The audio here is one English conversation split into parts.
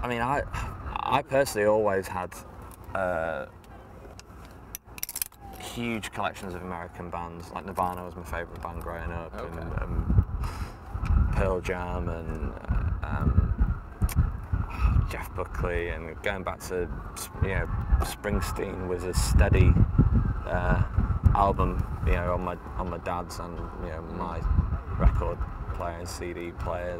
I mean, I personally always had huge collections of American bands. Like Nirvana was my favourite band growing up, and Pearl Jam, and Jeff Buckley, and going back to, you know, Springsteen was a steady album, you know, on my dad's and, you know, my record player and CD player.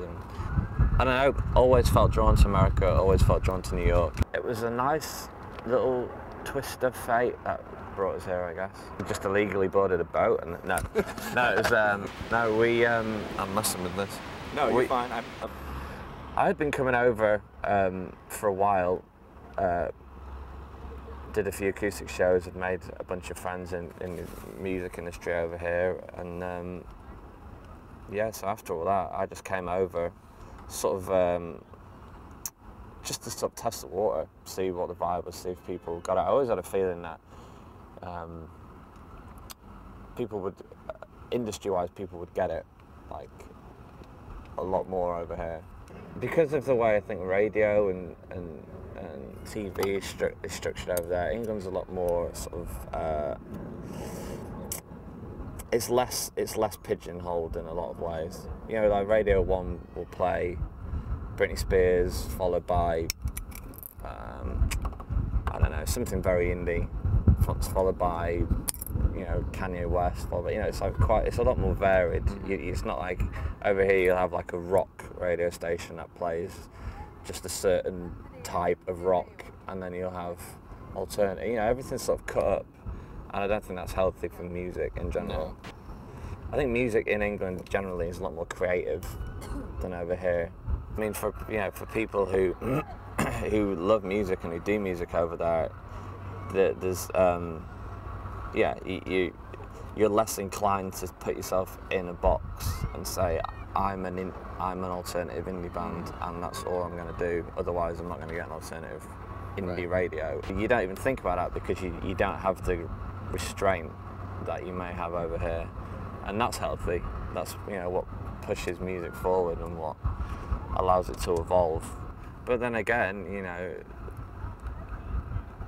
And I don't know, always felt drawn to America, always felt drawn to New York. It was a nice little twist of fate that brought us here, I guess. We just illegally boarded a boat, and no, it was no, we I'm messing with this. No, you're fine. I had been coming over for a while, did a few acoustic shows, had made a bunch of friends in the music industry over here, and yeah, so after all that, I just came over, sort of just to sort of test the water, see what the vibe was, see if people got it. I always had a feeling that people would, industry-wise, people would get it, like, a lot more over here. Because of the way I think radio and TV is structured over there, England's a lot more sort of, it's less pigeonholed in a lot of ways. You know, like Radio 1 will play Britney Spears, followed by, I don't know, something very indie, followed by, you know, Kanye West, followed by, you know, it's like it's a lot more varied. It's not like over here you'll have like a rock radio station that plays just a certain type of rock, and then you'll have alternative, you know, everything's sort of cut up, and I don't think that's healthy for music in general. No. I think music in England generally is a lot more creative than over here. I mean, for people who who love music and who do music over there, there's yeah, you're less inclined to put yourself in a box and say I'm an alternative indie band and that's all I'm going to do. Otherwise, I'm not going to get an alternative indie radio. You don't even think about that because you don't have the restraint that you may have over here, and that's healthy. That's, you know, what pushes music forward and what allows it to evolve. But then again, you know,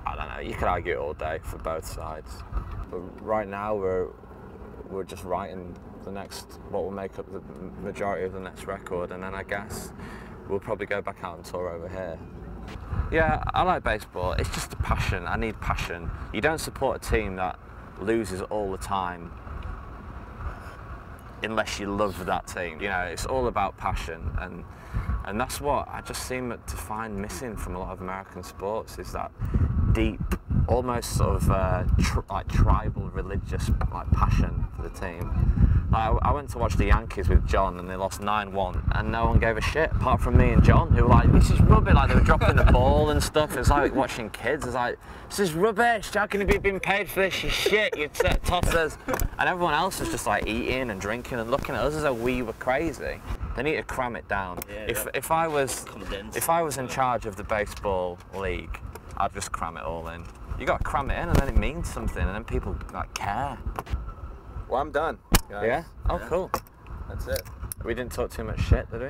I don't know, you could argue it all day for both sides. But right now we're just writing the next, what will make up the majority of the next record, and then I guess we'll probably go back out and tour over here. Yeah, I like baseball. It's just a passion. I need passion. You don't support a team that loses all the time unless you love that team. You know, it's all about passion, and that's what I just seem to find missing from a lot of American sports, is that deep, almost sort of like tribal, religious like passion for the team. Like, I went to watch the Yankees with John and they lost 9-1 and no one gave a shit apart from me and John, who were like, this is rubbish, like they were dropping the ball and stuff. It was like watching kids. It's like, this is rubbish, how can you be being paid for this, you shit, you tossers. And everyone else was just like eating and drinking and looking at us as though we were crazy. They need to cram it down. Yeah, if I was in charge of the baseball league, I'd just cram it all in. You got to cram it in, and then it means something, and then people like care. Well, I'm done, guys. Yeah? Oh, yeah. Cool. That's it. We didn't talk too much shit, did we?